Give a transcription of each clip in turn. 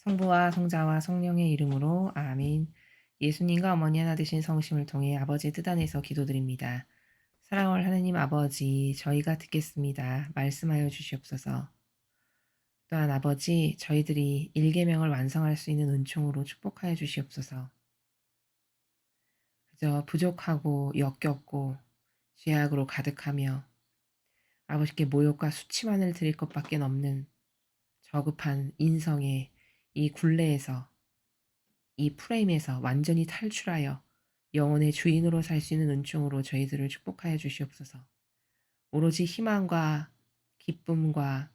성부와 성자와 성령의 이름으로 아멘. 예수님과 어머니 하나 되신 성심을 통해 아버지의 뜻 안에서 기도드립니다. 사랑할 하느님 아버지, 저희가 듣겠습니다. 말씀하여 주시옵소서. 또한 아버지, 저희들이 일계명을 완성할 수 있는 은총으로 축복하여 주시옵소서. 그저 부족하고 역겹고 죄악으로 가득하며 아버지께 모욕과 수치만을 드릴 것밖에 없는 저급한 인성의 이 굴레에서, 이 프레임에서 완전히 탈출하여 영혼의 주인으로 살 수 있는 은총으로 저희들을 축복하여 주시옵소서. 오로지 희망과 기쁨과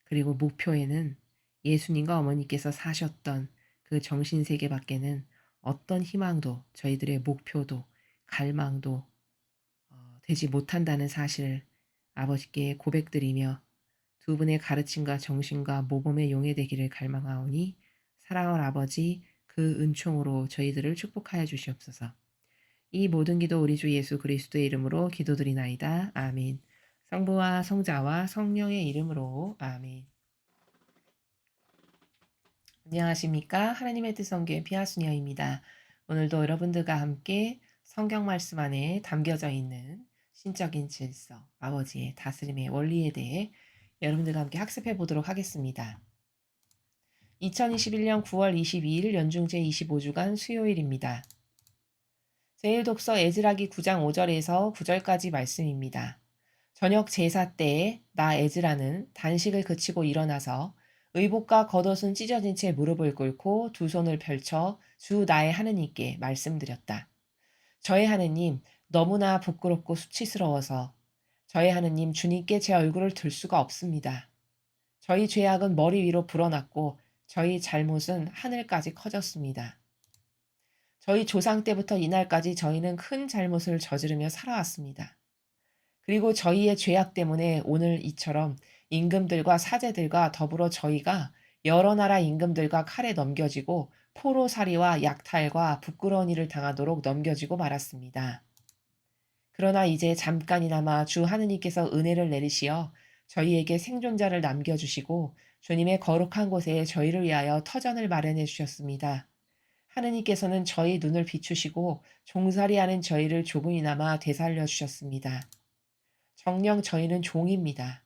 그리고 목표에는 예수님과 어머니께서 사셨던 그 정신세계밖에는 어떤 희망도 저희들의 목표도 갈망도 되지 못한다는 사실을 아버지께 고백드리며 두 분의 가르침과 정신과 모범의 용해되기를 갈망하오니 사랑할 아버지 그 은총으로 저희들을 축복하여 주시옵소서. 이 모든 기도 우리 주 예수 그리스도의 이름으로 기도드리나이다. 아멘. 성부와 성자와 성령의 이름으로 아멘. 안녕하십니까? 하나님의 뜻 성교의 피아수녀입니다. 오늘도 여러분들과 함께 성경 말씀 안에 담겨져 있는 신적인 질서, 아버지의 다스림의 원리에 대해 여러분들과 함께 학습해 보도록 하겠습니다. 2021년 9월 22일 연중 제25주간 수요일입니다. 제1독서 에즈라기 9장 5절에서 9절까지 말씀입니다. 저녁 제사 때에 나 에즈라는 단식을 그치고 일어나서 의복과 겉옷은 찢어진 채 무릎을 꿇고 두 손을 펼쳐 주 나의 하느님께 말씀드렸다. 저의 하느님, 너무나 부끄럽고 수치스러워서 저의 하느님 주님께 제 얼굴을 들 수가 없습니다. 저희 죄악은 머리 위로 불어났고 저희 잘못은 하늘까지 커졌습니다. 저희 조상 때부터 이날까지 저희는 큰 잘못을 저지르며 살아왔습니다. 그리고 저희의 죄악 때문에 오늘 이처럼 임금들과 사제들과 더불어 저희가 여러 나라 임금들과 칼에 넘겨지고 포로살이와 약탈과 부끄러운 일을 당하도록 넘겨지고 말았습니다. 그러나 이제 잠깐이나마 주 하느님께서 은혜를 내리시어 저희에게 생존자를 남겨주시고 주님의 거룩한 곳에 저희를 위하여 터전을 마련해 주셨습니다. 하느님께서는 저희 눈을 비추시고 종살이하는 저희를 조금이나마 되살려 주셨습니다. 정녕 저희는 종입니다.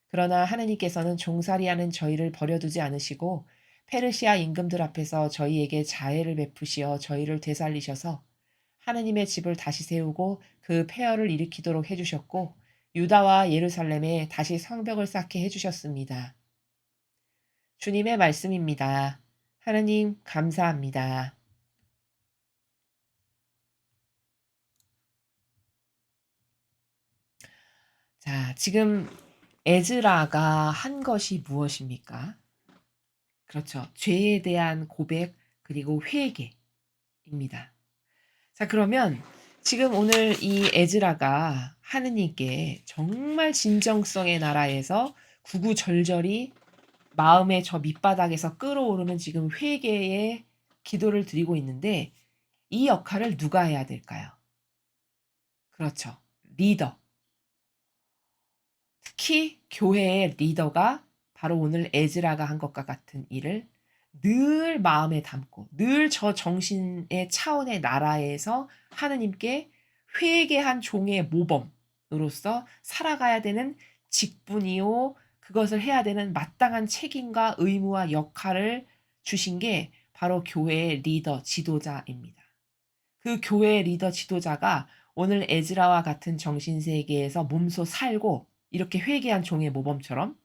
그러나 하느님께서는 종살이하는 저희를 버려두지 않으시고 페르시아 임금들 앞에서 저희에게 자애를 베푸시어 저희를 되살리셔서 하느님의 집을 다시 세우고 그 폐허를 일으키도록 해주셨고 유다와 예루살렘에 다시 성벽을 쌓게 해주셨습니다. 주님의 말씀입니다. 하느님 감사합니다. 자, 지금 에즈라가 한 것이 무엇입니까? 그렇죠. 죄에 대한 고백 그리고 회개입니다. 자, 그러면 지금 오늘 이 에즈라가 하느님께 정말 진정성의 나라에서 구구절절히 마음의 저 밑바닥에서 끓어오르는 지금 회개의 기도를 드리고 있는데 이 역할을 누가 해야 될까요? 그렇죠. 리더. 특히 교회의 리더가 바로 오늘 에즈라가 한 것과 같은 일을 늘 마음에 담고 늘 저 정신의 차원의 나라에서 하느님께 회개한 종의 모범으로서 살아가야 되는 직분이요. 그것을 해야 되는 마땅한 책임과 의무와 역할을 주신 게 바로 교회의 리더, 지도자입니다. 그 교회의 리더 지도자가 오늘 에즈라와 같은 정신세계에서 몸소 살고 이렇게 회개한 종의 모범처럼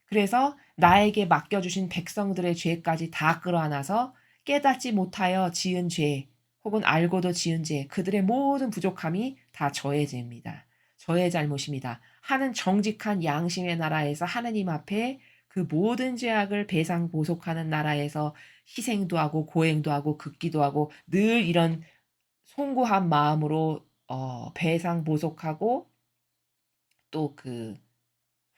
그래서 나에게 맡겨주신 백성들의 죄까지 다 끌어안아서 깨닫지 못하여 지은 죄 혹은 알고도 지은 죄 그들의 모든 부족함이 다 저의 죄입니다. 저의 잘못입니다. 하는 정직한 양심의 나라에서 하느님 앞에 그 모든 죄악을 배상 보속하는 나라에서 희생도 하고 고행도 하고 긋기도 하고 늘 이런 송구한 마음으로 배상 보속하고 또 그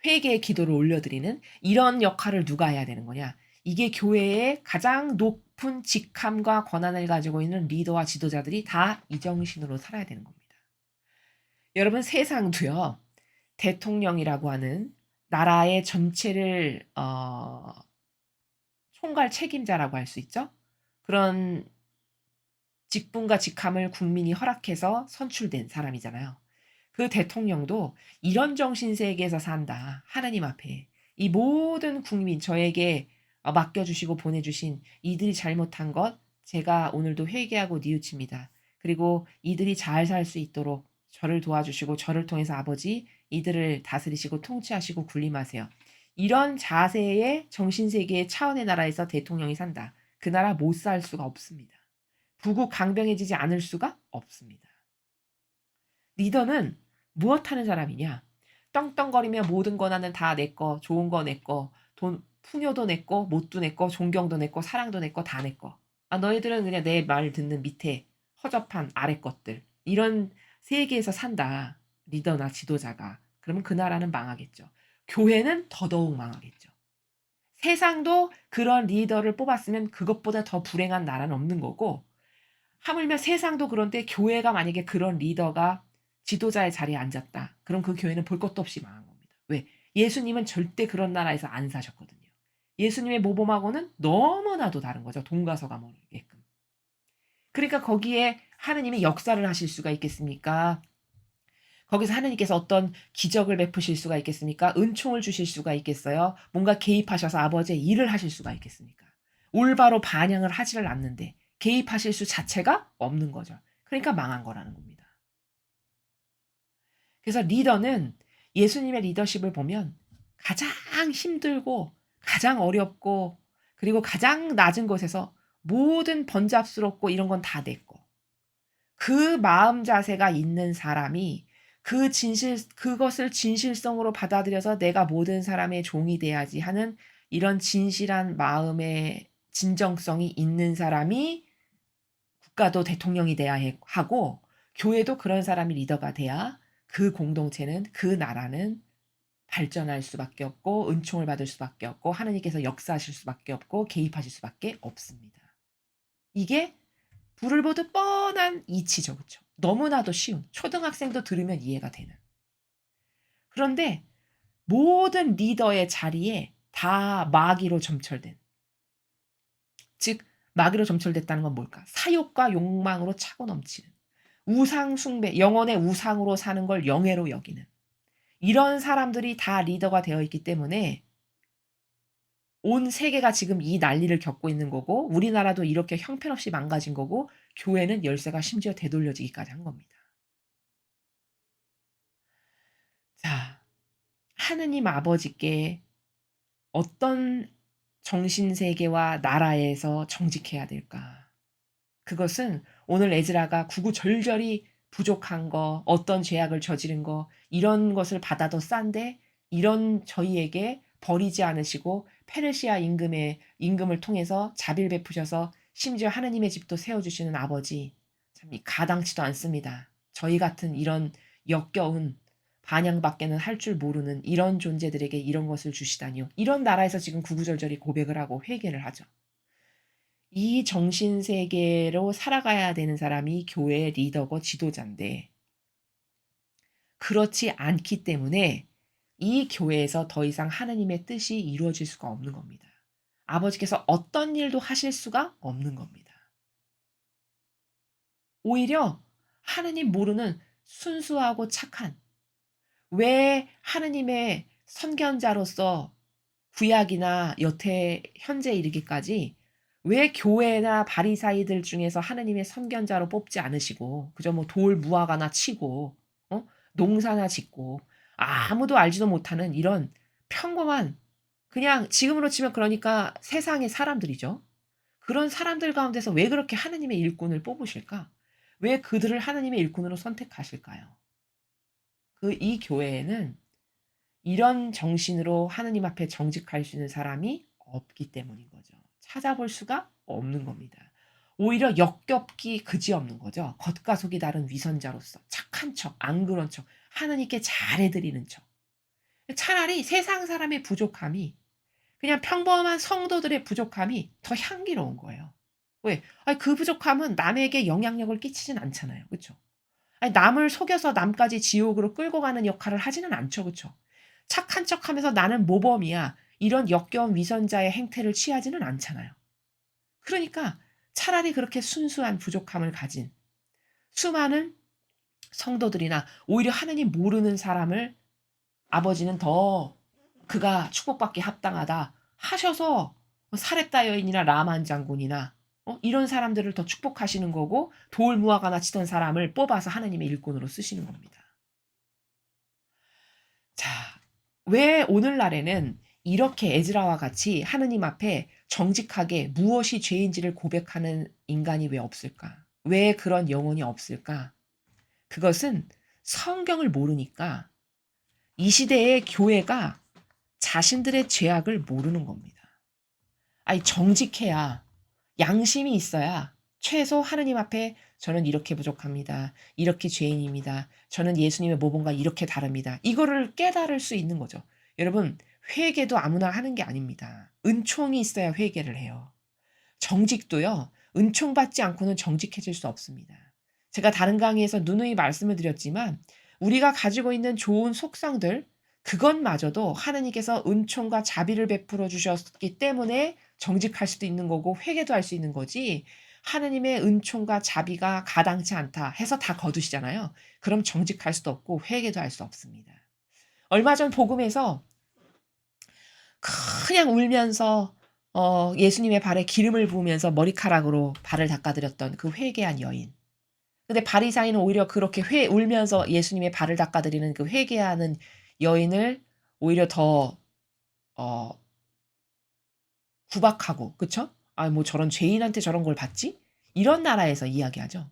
회개의 기도를 올려드리는 이런 역할을 누가 해야 되는 거냐. 이게 교회의 가장 높은 직함과 권한을 가지고 있는 리더와 지도자들이 다 이 정신으로 살아야 되는 겁니다. 여러분 세상도요. 대통령이라고 하는 나라의 전체를 총괄 책임자라고 할 수 있죠. 그런 직분과 직함을 국민이 허락해서 선출된 사람이잖아요. 그 대통령도 이런 정신세계에서 산다. 하나님 앞에. 이 모든 국민 저에게 맡겨주시고 보내주신 이들이 잘못한 것 제가 오늘도 회개하고 뉘우칩니다. 그리고 이들이 잘 살 수 있도록 저를 도와주시고 저를 통해서 아버지 이들을 다스리시고 통치하시고 군림하세요. 이런 자세의 정신세계의 차원의 나라에서 대통령이 산다. 그 나라 못 살 수가 없습니다. 부국 강병해지지 않을 수가 없습니다. 리더는 무엇하는 사람이냐? 떵떵거리며 모든 권한은 다 내 거, 좋은 거 내 거, 돈 풍요도 내 거, 못도 내 거, 존경도 내 거, 사랑도 내 거, 다 내 거. 너희들은 그냥 내 말 듣는 밑에 허접한 아래 것들. 이런 세계에서 산다. 리더나 지도자가. 그러면 그 나라는 망하겠죠. 교회는 더더욱 망하겠죠. 세상도 그런 리더를 뽑았으면 그것보다 더 불행한 나라는 없는 거고 하물며 세상도 그런데 교회가 만약에 그런 리더가 지도자의 자리에 앉았다. 그럼 그 교회는 볼 것도 없이 망한 겁니다. 왜? 예수님은 절대 그런 나라에서 안 사셨거든요. 예수님의 모범하고는 너무나도 다른 거죠. 돈가서가 모르게끔. 그러니까 거기에 하느님이 역사를 하실 수가 있겠습니까? 거기서 하느님께서 어떤 기적을 베푸실 수가 있겠습니까? 은총을 주실 수가 있겠어요? 뭔가 개입하셔서 아버지의 일을 하실 수가 있겠습니까? 올바로 반영을 하지를 않는데 개입하실 수 자체가 없는 거죠. 그러니까 망한 거라는 겁니다. 그래서 리더는 예수님의 리더십을 보면 가장 힘들고 가장 어렵고 그리고 가장 낮은 곳에서 모든 번잡스럽고 이런 건 다 냈고 그 마음 자세가 있는 사람이 그것을 진실성으로 받아들여서 내가 모든 사람의 종이 돼야지 하는 이런 진실한 마음의 진정성이 있는 사람이 국가도 대통령이 돼야 하고 교회도 그런 사람이 리더가 돼야 그 공동체는 그 나라는 발전할 수밖에 없고 은총을 받을 수밖에 없고 하느님께서 역사하실 수밖에 없고 개입하실 수밖에 없습니다. 이게 불을 보듯 뻔한 이치죠. 그렇죠? 너무나도 쉬운 초등학생도 들으면 이해가 되는. 그런데 모든 리더의 자리에 다 마귀로 점철된 즉 마귀로 점철됐다는 건 뭘까? 사욕과 욕망으로 차고 넘치는 우상 숭배, 영혼의 우상으로 사는 걸 영예로 여기는 이런 사람들이 다 리더가 되어 있기 때문에 온 세계가 지금 이 난리를 겪고 있는 거고 우리나라도 이렇게 형편없이 망가진 거고 교회는 열쇠가 심지어 되돌려지기까지 한 겁니다. 자, 하느님 아버지께 어떤 정신세계와 나라에서 정직해야 될까? 그것은 오늘 에즈라가 구구절절히 부족한 거, 어떤 죄악을 저지른 거, 이런 것을 받아도 싼데 이런 저희에게 버리지 않으시고 페르시아 임금을 통해서 자비를 베푸셔서 심지어 하느님의 집도 세워주시는 아버지, 참 가당치도 않습니다. 저희 같은 이런 역겨운 반향밖에는 할 줄 모르는 이런 존재들에게 이런 것을 주시다니요. 이런 나라에서 지금 구구절절히 고백을 하고 회개를 하죠. 이 정신세계로 살아가야 되는 사람이 교회의 리더고 지도자인데 그렇지 않기 때문에 이 교회에서 더 이상 하느님의 뜻이 이루어질 수가 없는 겁니다. 아버지께서 어떤 일도 하실 수가 없는 겁니다. 오히려 하느님 모르는 순수하고 착한 왜 하느님의 선견자로서 구약이나 여태 현재 이르기까지 왜 교회나 바리사이들 중에서 하느님의 선견자로 뽑지 않으시고 그저 뭐 돌 무화과나 치고 농사나 짓고 아무도 알지도 못하는 이런 평범한 그냥 지금으로 치면 그러니까 세상의 사람들이죠. 그런 사람들 가운데서 왜 그렇게 하느님의 일꾼을 뽑으실까? 왜 그들을 하느님의 일꾼으로 선택하실까요? 이 교회에는 이런 정신으로 하느님 앞에 정직할 수 있는 사람이 없기 때문인 거죠. 찾아볼 수가 없는 겁니다. 오히려 역겹기 그지없는 거죠. 겉과 속이 다른 위선자로서 착한 척, 안 그런 척, 하느님께 잘해드리는 척. 차라리 세상 사람의 부족함이 그냥 평범한 성도들의 부족함이 더 향기로운 거예요. 왜? 아니, 그 부족함은 남에게 영향력을 끼치진 않잖아요. 그렇죠? 아니, 남을 속여서 남까지 지옥으로 끌고 가는 역할을 하지는 않죠. 그렇죠? 착한 척하면서 나는 모범이야. 이런 역겨운 위선자의 행태를 취하지는 않잖아요. 그러니까 차라리 그렇게 순수한 부족함을 가진 수많은 성도들이나 오히려 하느님 모르는 사람을 아버지는 더 그가 축복받기에 합당하다 하셔서 사렙다 여인이나 라만 장군이나 이런 사람들을 더 축복하시는 거고 돌무화과나 치던 사람을 뽑아서 하나님의 일꾼으로 쓰시는 겁니다. 자, 왜 오늘날에는 이렇게 에즈라와 같이 하느님 앞에 정직하게 무엇이 죄인지를 고백하는 인간이 왜 없을까? 왜 그런 영혼이 없을까? 그것은 성경을 모르니까 이 시대의 교회가 자신들의 죄악을 모르는 겁니다. 아니, 정직해야, 양심이 있어야 최소 하느님 앞에 저는 이렇게 부족합니다. 이렇게 죄인입니다. 저는 예수님의 모범과 이렇게 다릅니다. 이거를 깨달을 수 있는 거죠. 여러분, 회개도 아무나 하는 게 아닙니다. 은총이 있어야 회개를 해요. 정직도요, 은총 받지 않고는 정직해질 수 없습니다. 제가 다른 강의에서 누누이 말씀을 드렸지만 우리가 가지고 있는 좋은 속성들, 그것마저도 하나님께서 은총과 자비를 베풀어 주셨기 때문에 정직할 수도 있는 거고 회개도 할 수 있는 거지, 하나님의 은총과 자비가 가당치 않다 해서 다 거두시잖아요. 그럼 정직할 수도 없고 회개도 할 수 없습니다. 얼마 전 복음에서 그냥 울면서 예수님의 발에 기름을 부으면서 머리카락으로 발을 닦아드렸던 그 회개한 여인. 근데 바리사이는 오히려 그렇게 울면서 예수님의 발을 닦아드리는 그 회개하는 여인을 오히려 더 어, 구박하고, 그쵸? 아, 뭐 저런 죄인한테 저런 걸 받지? 이런 나라에서 이야기하죠.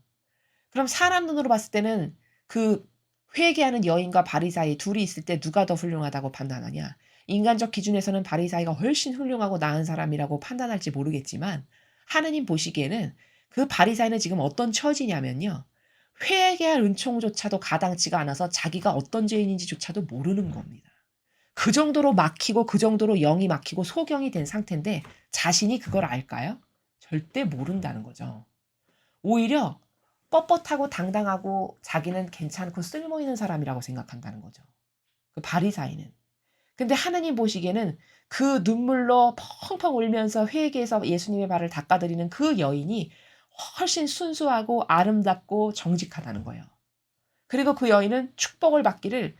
그럼 사람 눈으로 봤을 때는 그 회개하는 여인과 바리사이 둘이 있을 때 누가 더 훌륭하다고 판단하냐? 인간적 기준에서는 바리사이가 훨씬 훌륭하고 나은 사람이라고 판단할지 모르겠지만 하느님 보시기에는 그 바리사이는 지금 어떤 처지냐면요. 회개할 은총조차도 가당치가 않아서 자기가 어떤 죄인인지조차도 모르는 겁니다. 그 정도로 막히고 그 정도로 영이 막히고 소경이 된 상태인데 자신이 그걸 알까요? 절대 모른다는 거죠. 오히려 뻣뻣하고 당당하고 자기는 괜찮고 쓸모 있는 사람이라고 생각한다는 거죠. 그 바리사이는. 근데 하느님 보시기에는 그 눈물로 펑펑 울면서 회개해서 예수님의 발을 닦아드리는 그 여인이 훨씬 순수하고 아름답고 정직하다는 거예요. 그리고 그 여인은 축복을 받기를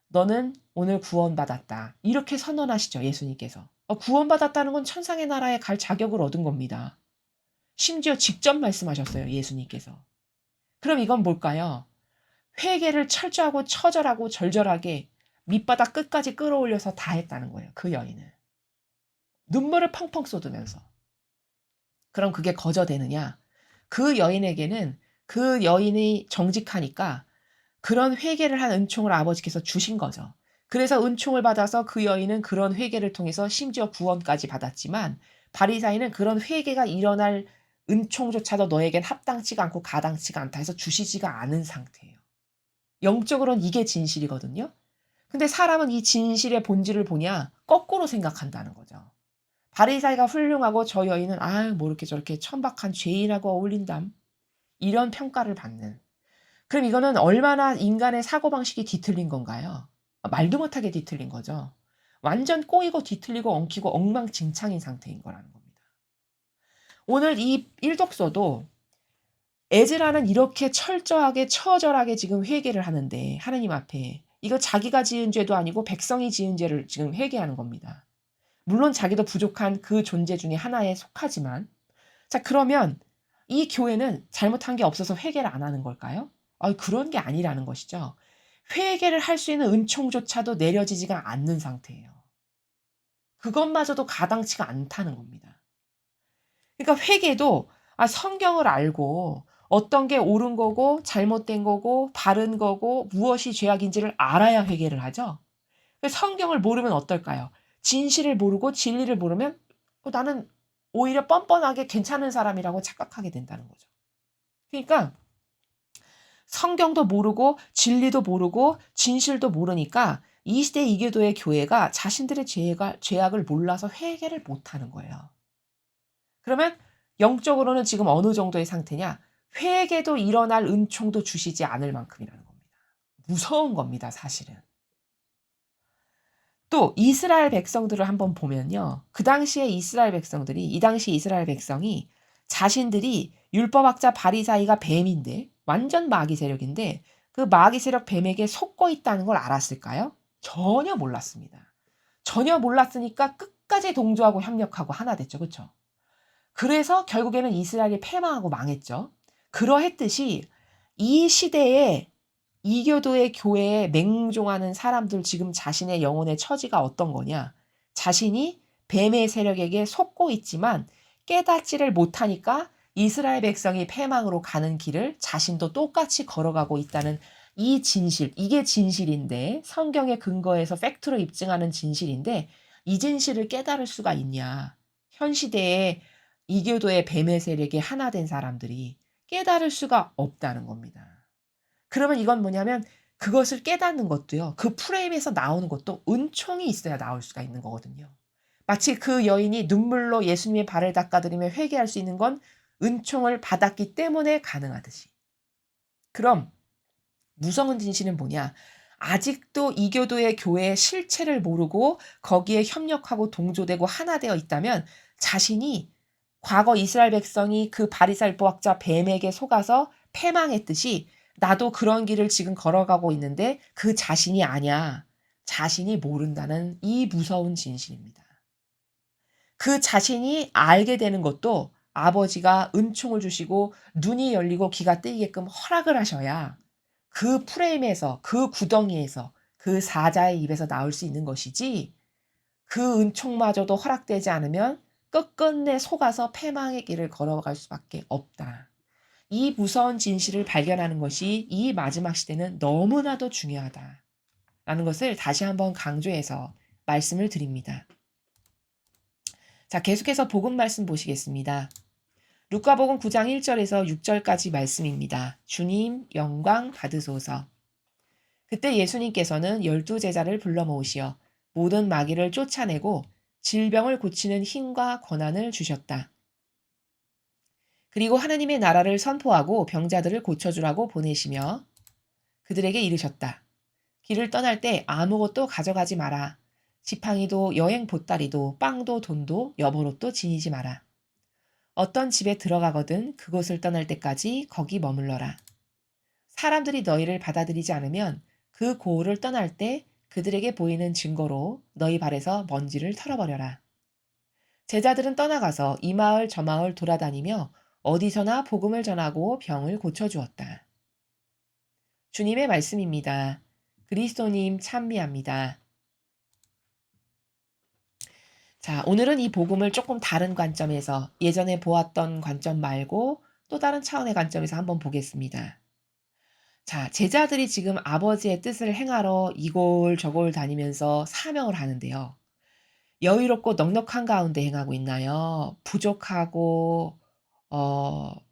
너는 오늘 구원받았다. 이렇게 선언하시죠, 예수님께서. 구원받았다는 건 천상의 나라에 갈 자격을 얻은 겁니다. 심지어 직접 말씀하셨어요, 예수님께서. 그럼 이건 뭘까요? 회개를 철저하고 처절하고 절절하게 밑바닥 끝까지 끌어올려서 다 했다는 거예요, 그 여인은. 눈물을 펑펑 쏟으면서. 그럼 그게 거저되느냐? 그 여인에게는 그 여인이 정직하니까 그런 회개를 한 은총을 아버지께서 주신 거죠. 그래서 은총을 받아서 그 여인은 그런 회개를 통해서 심지어 구원까지 받았지만 바리사이는 그런 회개가 일어날 은총조차도 너에겐 합당치가 않고 가당치가 않다 해서 주시지가 않은 상태예요. 영적으로는 이게 진실이거든요. 근데 사람은 이 진실의 본질을 보냐 거꾸로 생각한다는 거죠. 바리사이가 훌륭하고 저 여인은 뭐 이렇게 저렇게 천박한 죄인하고 어울린담, 이런 평가를 받는. 그럼 이거는 얼마나 인간의 사고방식이 뒤틀린 건가요? 말도 못하게 뒤틀린 거죠. 완전 꼬이고 뒤틀리고 엉키고 엉망진창인 상태인 거라는 겁니다. 오늘 이 일독서도 에즈라는 이렇게 철저하게 처절하게 지금 회개를 하는데 하느님 앞에 이거 자기가 지은 죄도 아니고 백성이 지은 죄를 지금 회개하는 겁니다. 물론 자기도 부족한 그 존재 중에 하나에 속하지만, 자, 그러면 이 교회는 잘못한 게 없어서 회개를 안 하는 걸까요? 그런 게 아니라는 것이죠. 회개를 할 수 있는 은총조차도 내려지지가 않는 상태예요. 그것마저도 가당치가 않다는 겁니다. 그러니까 회개도 성경을 알고 어떤 게 옳은 거고 잘못된 거고 바른 거고 무엇이 죄악인지를 알아야 회개를 하죠. 성경을 모르면 어떨까요? 진실을 모르고 진리를 모르면 나는 오히려 뻔뻔하게 괜찮은 사람이라고 착각하게 된다는 거죠. 그러니까 성경도 모르고 진리도 모르고 진실도 모르니까 이 시대 이교도의 교회가 자신들의 죄악을 몰라서 회개를 못하는 거예요. 그러면 영적으로는 지금 어느 정도의 상태냐? 회개도 일어날 은총도 주시지 않을 만큼이라는 겁니다. 무서운 겁니다, 사실은. 또 이스라엘 백성들을 한번 보면요. 그 당시에 이스라엘 백성들이 이 당시 이스라엘 백성이 자신들이 율법학자 바리사이가 뱀인데 완전 마귀 세력인데 그 마귀 세력 뱀에게 속고 있다는 걸 알았을까요? 전혀 몰랐습니다. 전혀 몰랐으니까 끝까지 동조하고 협력하고 하나 됐죠. 그렇죠? 그래서 결국에는 이스라엘이 패망하고 망했죠. 그러했듯이 이 시대에 이교도의 교회에 맹종하는 사람들 지금 자신의 영혼의 처지가 어떤 거냐? 자신이 뱀의 세력에게 속고 있지만 깨닫지를 못하니까 이스라엘 백성이 패망으로 가는 길을 자신도 똑같이 걸어가고 있다는 이 진실, 이게 진실인데 성경의 근거에서 팩트로 입증하는 진실인데 이 진실을 깨달을 수가 있냐? 현 시대에 이교도의 뱀의 세력에 하나 된 사람들이 깨달을 수가 없다는 겁니다. 그러면 이건 뭐냐면 그것을 깨닫는 것도요. 그 프레임에서 나오는 것도 은총이 있어야 나올 수가 있는 거거든요. 마치 그 여인이 눈물로 예수님의 발을 닦아드리며 회개할 수 있는 건 은총을 받았기 때문에 가능하듯이. 그럼 무서운 진실은 뭐냐? 아직도 이교도의 교회의 실체를 모르고 거기에 협력하고 동조되고 하나 되어 있다면 자신이 과거 이스라엘 백성이 그 바리살보학자 뱀에게 속아서 패망했듯이 나도 그런 길을 지금 걸어가고 있는데 그 자신이 아냐. 자신이 모른다는 이 무서운 진실입니다. 그 자신이 알게 되는 것도 아버지가 은총을 주시고 눈이 열리고 귀가 뜨이게끔 허락을 하셔야 그 프레임에서 그 구덩이에서 그 사자의 입에서 나올 수 있는 것이지 그 은총마저도 허락되지 않으면 끝끝내 속아서 패망의 길을 걸어갈 수밖에 없다. 이 무서운 진실을 발견하는 것이 이 마지막 시대는 너무나도 중요하다. 라는 것을 다시 한번 강조해서 말씀을 드립니다. 자, 계속해서 복음 말씀 보시겠습니다. 루카복음 9장 1절에서 6절까지 말씀입니다. 주님 영광 받으소서. 그때 예수님께서는 12제자를 불러 모으시어 모든 마귀를 쫓아내고 질병을 고치는 힘과 권한을 주셨다. 그리고 하나님의 나라를 선포하고 병자들을 고쳐주라고 보내시며 그들에게 이르셨다. 길을 떠날 때 아무것도 가져가지 마라. 지팡이도 여행 보따리도 빵도 돈도 여보옷도 지니지 마라. 어떤 집에 들어가거든 그곳을 떠날 때까지 거기 머물러라. 사람들이 너희를 받아들이지 않으면 그 고을을 떠날 때 그들에게 보이는 증거로 너희 발에서 먼지를 털어버려라. 제자들은 떠나가서 이 마을 저 마을 돌아다니며 어디서나 복음을 전하고 병을 고쳐주었다. 주님의 말씀입니다. 그리스도님 찬미합니다. 자, 오늘은 이 복음을 조금 다른 관점에서 예전에 보았던 관점 말고 또 다른 차원의 관점에서 한번 보겠습니다. 자, 제자들이 지금 아버지의 뜻을 행하러 이골 저골 다니면서 사명을 하는데요. 여유롭고 넉넉한 가운데 행하고 있나요? 부족하고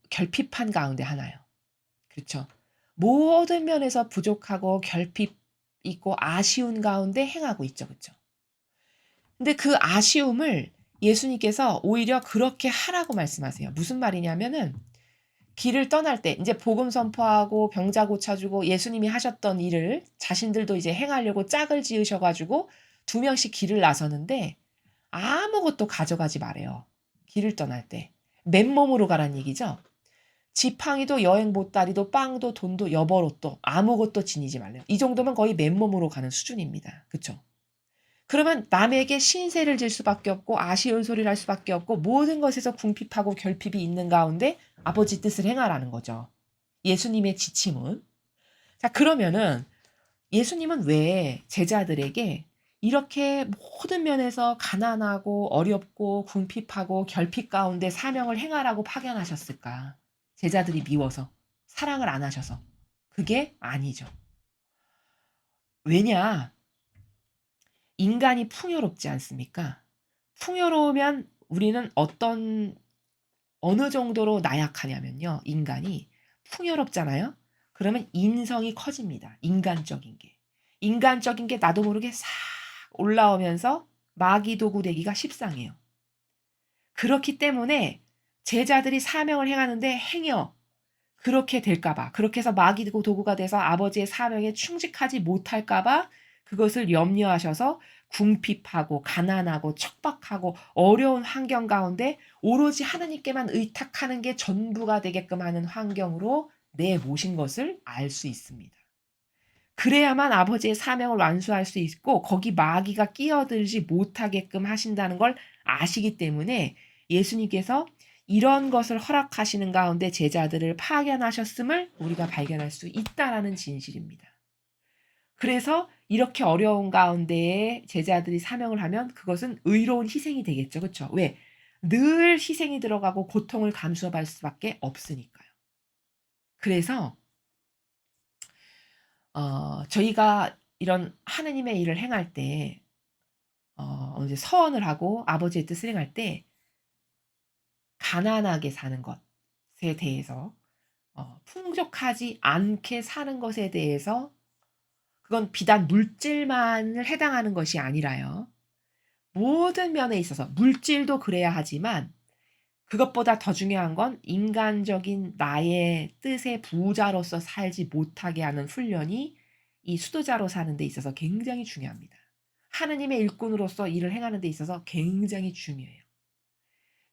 결핍한 가운데 하나요? 그렇죠. 모든 면에서 부족하고 결핍 있고 아쉬운 가운데 행하고 있죠. 그렇죠. 근데 그 아쉬움을 예수님께서 오히려 그렇게 하라고 말씀하세요. 무슨 말이냐면은 길을 떠날 때 이제 복음 선포하고 병자 고쳐주고 예수님이 하셨던 일을 자신들도 이제 행하려고 짝을 지으셔 가지고 2명씩 길을 나서는데 아무것도 가져가지 말아요. 길을 떠날 때. 맨몸으로 가란 얘기죠. 지팡이도 여행 보따리도 빵도 돈도 여벌옷도 아무것도 지니지 말래요. 이 정도면 거의 맨몸으로 가는 수준입니다. 그쵸? 그러면 남에게 신세를 질 수밖에 없고 아쉬운 소리를 할 수밖에 없고 모든 것에서 궁핍하고 결핍이 있는 가운데 아버지 뜻을 행하라는 거죠. 예수님의 지침은. 자, 그러면은 예수님은 왜 제자들에게 이렇게 모든 면에서 가난하고 어렵고 궁핍하고 결핍 가운데 사명을 행하라고 파견하셨을까? 제자들이 미워서, 사랑을 안 하셔서. 그게 아니죠. 왜냐? 인간이 풍요롭지 않습니까? 풍요로우면 우리는 어느 정도로 나약하냐면요. 인간이 풍요롭잖아요. 그러면 인성이 커집니다. 인간적인 게. 인간적인 게 나도 모르게 싹 올라오면서 마귀도구 되기가 십상해요. 그렇기 때문에 제자들이 사명을 행하는데 행여 그렇게 될까봐, 그렇게 해서 마귀도구가 돼서 아버지의 사명에 충직하지 못할까봐 그것을 염려하셔서 궁핍하고 가난하고 척박하고 어려운 환경 가운데 오로지 하나님께만 의탁하는 게 전부가 되게끔 하는 환경으로 내모신 것을 알 수 있습니다. 그래야만 아버지의 사명을 완수할 수 있고 거기 마귀가 끼어들지 못하게끔 하신다는 걸 아시기 때문에 예수님께서 이런 것을 허락하시는 가운데 제자들을 파견하셨음을 우리가 발견할 수 있다라는 진실입니다. 그래서 이렇게 어려운 가운데에 제자들이 사명을 하면 그것은 의로운 희생이 되겠죠. 그렇죠? 왜? 늘 희생이 들어가고 고통을 감수할 수밖에 없으니까요. 그래서 저희가 이런 하느님의 일을 행할 때 이제 서원을 하고 아버지의 뜻을 행할 때 가난하게 사는 것에 대해서 풍족하지 않게 사는 것에 대해서 그건 비단 물질만을 해당하는 것이 아니라요. 모든 면에 있어서 물질도 그래야 하지만 그것보다 더 중요한 건 인간적인 나의 뜻의 부자로서 살지 못하게 하는 훈련이 이 수도자로 사는 데 있어서 굉장히 중요합니다. 하느님의 일꾼으로서 일을 행하는 데 있어서 굉장히 중요해요.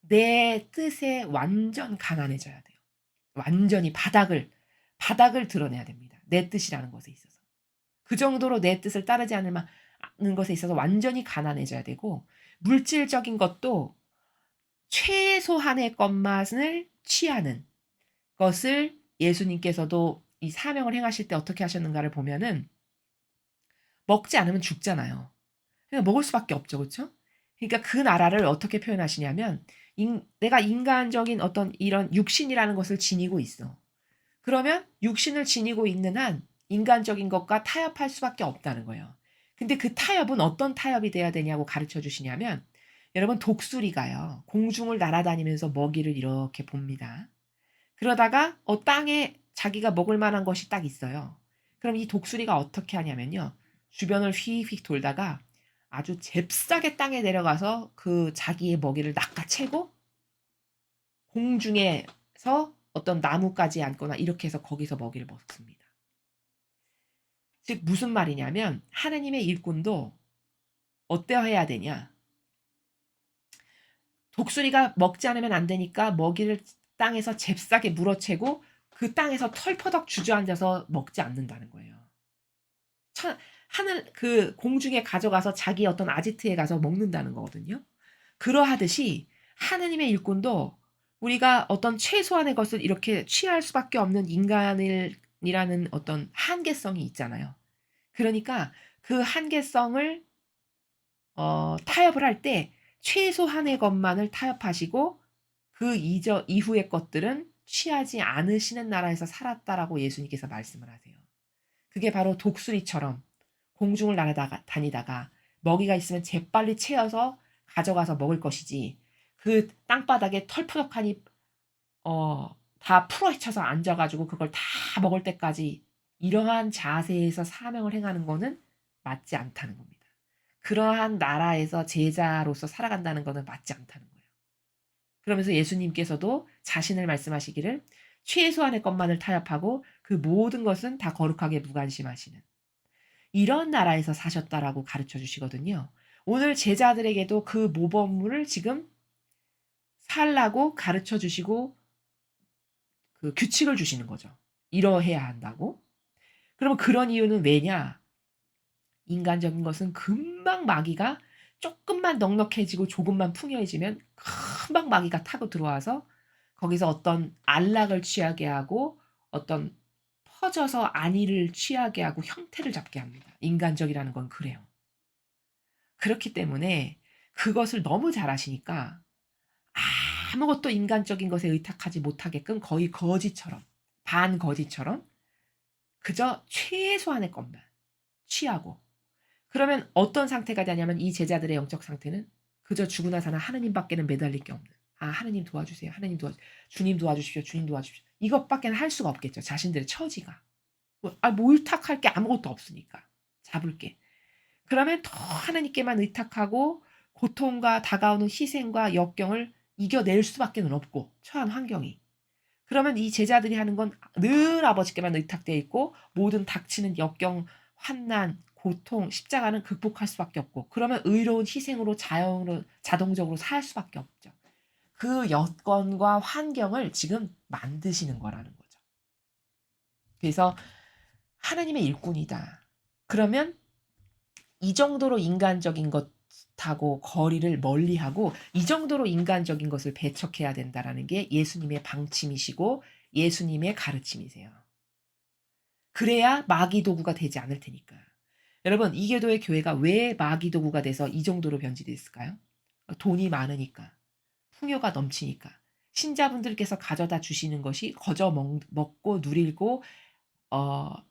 내 뜻에 완전 가난해져야 돼요. 완전히 바닥을 드러내야 됩니다. 내 뜻이라는 것에 있어서. 그 정도로 내 뜻을 따르지 않는 것에 있어서 완전히 가난해져야 되고 물질적인 것도 최소한의 것만을 취하는 것을 예수님께서도 이 사명을 행하실 때 어떻게 하셨는가를 보면은 먹지 않으면 죽잖아요. 그러니까 먹을 수밖에 없죠. 그렇죠? 그러니까 그 나라를 어떻게 표현하시냐면 내가 인간적인 어떤 이런 육신이라는 것을 지니고 있어. 그러면 육신을 지니고 있는 한 인간적인 것과 타협할 수밖에 없다는 거예요. 근데 그 타협은 어떤 타협이 돼야 되냐고 가르쳐 주시냐면 여러분 독수리가요. 공중을 날아다니면서 먹이를 이렇게 봅니다. 그러다가 땅에 자기가 먹을 만한 것이 딱 있어요. 그럼 이 독수리가 어떻게 하냐면요. 주변을 휙휙 돌다가 아주 잽싸게 땅에 내려가서 그 자기의 먹이를 낚아채고 공중에서 어떤 나무까지 앉거나 이렇게 해서 거기서 먹이를 먹습니다. 즉 무슨 말이냐면 하나님의 일꾼도 어떠해야 되냐. 독수리가 먹지 않으면 안 되니까 먹이를 땅에서 잽싸게 물어채고 그 땅에서 털퍼덕 주저앉아서 먹지 않는다는 거예요. 하늘 그 공중에 가져가서 자기 어떤 아지트에 가서 먹는다는 거거든요. 그러하듯이 하느님의 일꾼도 우리가 어떤 최소한의 것을 이렇게 취할 수밖에 없는 인간이라는 어떤 한계성이 있잖아요. 그러니까 그 한계성을 타협을 할 때 최소한의 것만을 타협하시고 그 이후의 것들은 취하지 않으시는 나라에서 살았다라고 예수님께서 말씀을 하세요. 그게 바로 독수리처럼 공중을 날아다니다가 먹이가 있으면 재빨리 채워서 가져가서 먹을 것이지 그 땅바닥에 털푸덕하니 다 풀어헤쳐서 앉아가지고 그걸 다 먹을 때까지 이러한 자세에서 사명을 행하는 거는 맞지 않다는 겁니다. 그러한 나라에서 제자로서 살아간다는 것은 맞지 않다는 거예요. 그러면서 예수님께서도 자신을 말씀하시기를 최소한의 것만을 타협하고 그 모든 것은 다 거룩하게 무관심하시는 이런 나라에서 사셨다라고 가르쳐 주시거든요. 오늘 제자들에게도 그 모범을 지금 살라고 가르쳐 주시고 그 규칙을 주시는 거죠. 이러해야 한다고. 그러면 그런 이유는 왜냐? 인간적인 것은 금방 마귀가 조금만 넉넉해지고 조금만 풍요해지면 금방 마귀가 타고 들어와서 거기서 어떤 안락을 취하게 하고 어떤 퍼져서 안위를 취하게 하고 형태를 잡게 합니다. 인간적이라는 건 그래요. 그렇기 때문에 그것을 너무 잘 아시니까 아무것도 인간적인 것에 의탁하지 못하게끔 거의 거지처럼 반거지처럼 그저 최소한의 것만 취하고 그러면 어떤 상태가 되냐면 이 제자들의 영적 상태는 그저 죽으나 사나 하느님밖에는 매달릴 게 없는 하느님 도와주세요. 하느님 주님 도와주십시오. 주님 도와주십시오. 이것밖에는 할 수가 없겠죠. 자신들의 처지가. 뭐 의탁할 게 아무것도 없으니까. 잡을 게. 그러면 더 하나님께만 의탁하고 고통과 다가오는 희생과 역경을 이겨낼 수밖에 없고 처한 환경이. 그러면 이 제자들이 하는 건 늘 아버지께만 의탁되어 있고 모든 닥치는 역경, 환난, 고통, 십자가는 극복할 수밖에 없고 그러면 의로운 희생으로 자동적으로 살 수밖에 없죠. 그 여건과 환경을 지금 만드시는 거라는 거죠. 그래서 하나님의 일꾼이다. 그러면 이 정도로 인간적인 것하고 거리를 멀리하고 이 정도로 인간적인 것을 배척해야 된다라는 게 예수님의 방침이시고 예수님의 가르침이세요. 그래야 마귀 도구가 되지 않을 테니까. 여러분, 이계도의 교회가 왜 마귀 도구가 돼서 이 정도로 변질됐을까요? 돈이 많으니까, 풍요가 넘치니까, 신자분들께서 가져다 주시는 것이 거저 먹고 누리고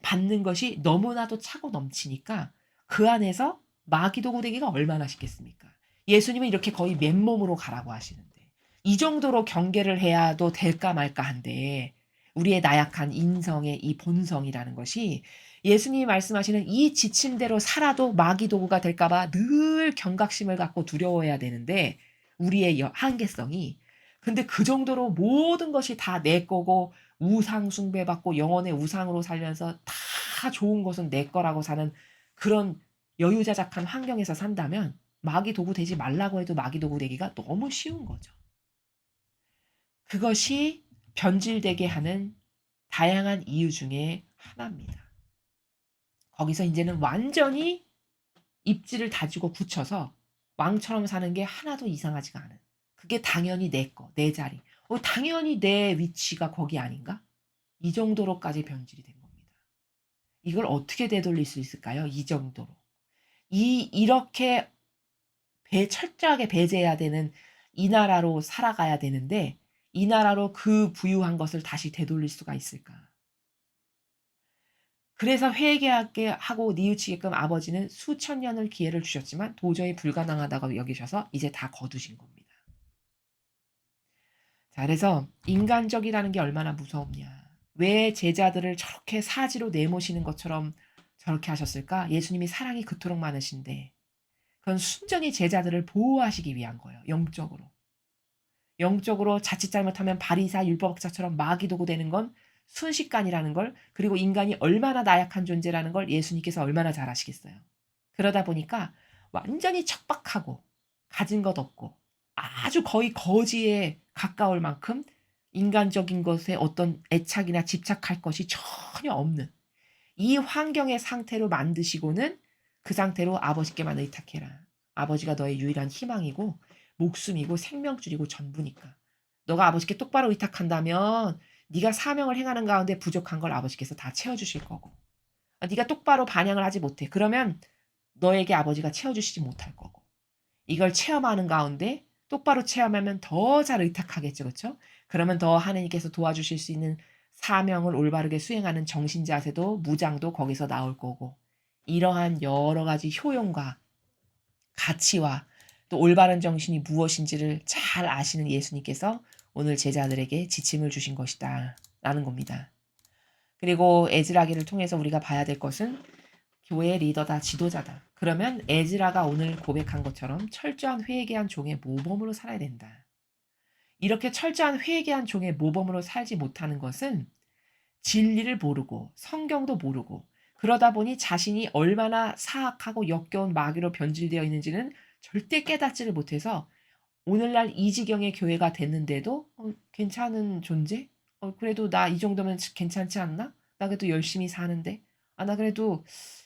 받는 것이 너무나도 차고 넘치니까 그 안에서 마귀 도구 되기가 얼마나 쉽겠습니까? 예수님은 이렇게 거의 맨몸으로 가라고 하시는데 이 정도로 경계를 해야도 될까 말까 한데 우리의 나약한 인성의 이 본성이라는 것이 예수님이 말씀하시는 이 지침대로 살아도 마귀 도구가 될까 봐 늘 경각심을 갖고 두려워해야 되는데 우리의 한계성이 근데 그 정도로 모든 것이 다 내 거고 우상 숭배받고 영혼의 우상으로 살면서 다 좋은 것은 내 거라고 사는 그런 여유자작한 환경에서 산다면 마귀 도구 되지 말라고 해도 마귀 도구 되기가 너무 쉬운 거죠. 그것이 변질되게 하는 다양한 이유 중에 하나입니다. 거기서 이제는 완전히 입지를 다지고 굳혀서 왕처럼 사는 게 하나도 이상하지가 않은. 그게 당연히 내 거, 내 자리. 당연히 내 위치가 거기 아닌가? 이 정도로까지 변질이 된 겁니다. 이걸 어떻게 되돌릴 수 있을까요? 이 정도로. 이렇게 철저하게 배제해야 되는 이 나라로 살아가야 되는데 이 나라로 그 부유한 것을 다시 되돌릴 수가 있을까? 그래서 회개하게 하고 뉘우치게끔 아버지는 수천 년을 기회를 주셨지만 도저히 불가능하다고 여기셔서 이제 다 거두신 겁니다. 자, 그래서 인간적이라는 게 얼마나 무서웠냐. 왜 제자들을 저렇게 사지로 내모시는 것처럼 저렇게 하셨을까? 예수님이 사랑이 그토록 많으신데 그건 순전히 제자들을 보호하시기 위한 거예요. 영적으로. 영적으로 자칫 잘못하면 바리사 율법학자처럼 마귀도구 되는 건 순식간이라는 걸 그리고 인간이 얼마나 나약한 존재라는 걸 예수님께서 얼마나 잘 아시겠어요. 그러다 보니까 완전히 척박하고 가진 것 없고 아주 거의 거지에 가까울 만큼 인간적인 것에 어떤 애착이나 집착할 것이 전혀 없는 이 환경의 상태로 만드시고는 그 상태로 아버지께만 의탁해라. 아버지가 너의 유일한 희망이고 목숨이고 생명줄이고 전부니까. 너가 아버지께 똑바로 의탁한다면 네가 사명을 행하는 가운데 부족한 걸 아버지께서 다 채워주실 거고 네가 똑바로 반영을 하지 못해. 그러면 너에게 아버지가 채워주시지 못할 거고 이걸 체험하는 가운데 똑바로 체험하면 더 잘 의탁하겠죠. 그렇죠? 그러면 더 하나님께서 도와주실 수 있는 사명을 올바르게 수행하는 정신자세도 무장도 거기서 나올 거고 이러한 여러 가지 효용과 가치와 또 올바른 정신이 무엇인지를 잘 아시는 예수님께서 오늘 제자들에게 지침을 주신 것이다 라는 겁니다. 그리고 에즈라기를 통해서 우리가 봐야 될 것은 교회 리더다, 지도자다. 그러면 에즈라가 오늘 고백한 것처럼 철저한 회개한 종의 모범으로 살아야 된다. 이렇게 철저한 회개한 종의 모범으로 살지 못하는 것은 진리를 모르고 성경도 모르고 그러다 보니 자신이 얼마나 사악하고 역겨운 마귀로 변질되어 있는지는 절대 깨닫지를 못해서 오늘날 이 지경의 교회가 됐는데도 괜찮은 존재? 그래도 나 이 정도면 괜찮지 않나? 나 그래도 열심히 사는데? 나 그래도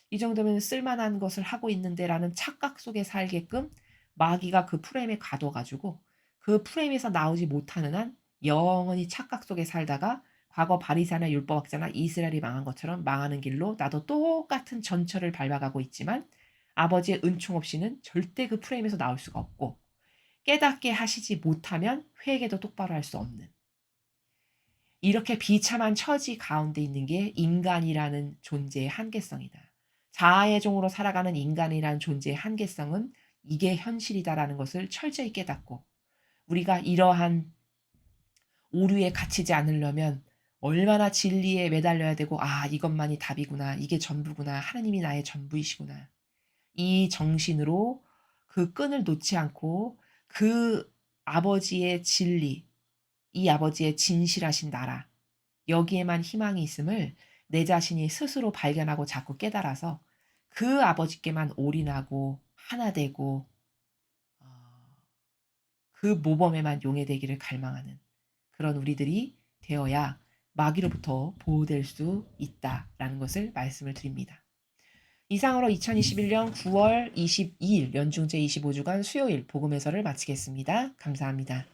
이 정도면 쓸만한 것을 하고 있는데 라는 착각 속에 살게끔 마귀가 그 프레임에 가둬가지고 그 프레임에서 나오지 못하는 한 영원히 착각 속에 살다가 과거 바리새나 율법학자나 이스라엘이 망한 것처럼 망하는 길로 나도 똑같은 전철을 밟아가고 있지만 아버지의 은총 없이는 절대 그 프레임에서 나올 수가 없고 깨닫게 하시지 못하면 회개도 똑바로 할 수 없는 이렇게 비참한 처지 가운데 있는 게 인간이라는 존재의 한계성이다. 자아의 종으로 살아가는 인간이라는 존재의 한계성은 이게 현실이다라는 것을 철저히 깨닫고 우리가 이러한 오류에 갇히지 않으려면 얼마나 진리에 매달려야 되고 이것만이 답이구나. 이게 전부구나. 하나님이 나의 전부이시구나. 이 정신으로 그 끈을 놓지 않고 그 아버지의 진리, 이 아버지의 진실하신 나라, 여기에만 희망이 있음을 내 자신이 스스로 발견하고 자꾸 깨달아서 그 아버지께만 올인하고 하나 되고 그 모범에만 용해되기를 갈망하는 그런 우리들이 되어야 마귀로부터 보호될 수 있다라는 것을 말씀을 드립니다. 이상으로 2021년 9월 22일 연중제 25주간 수요일 복음 해설을 마치겠습니다. 감사합니다.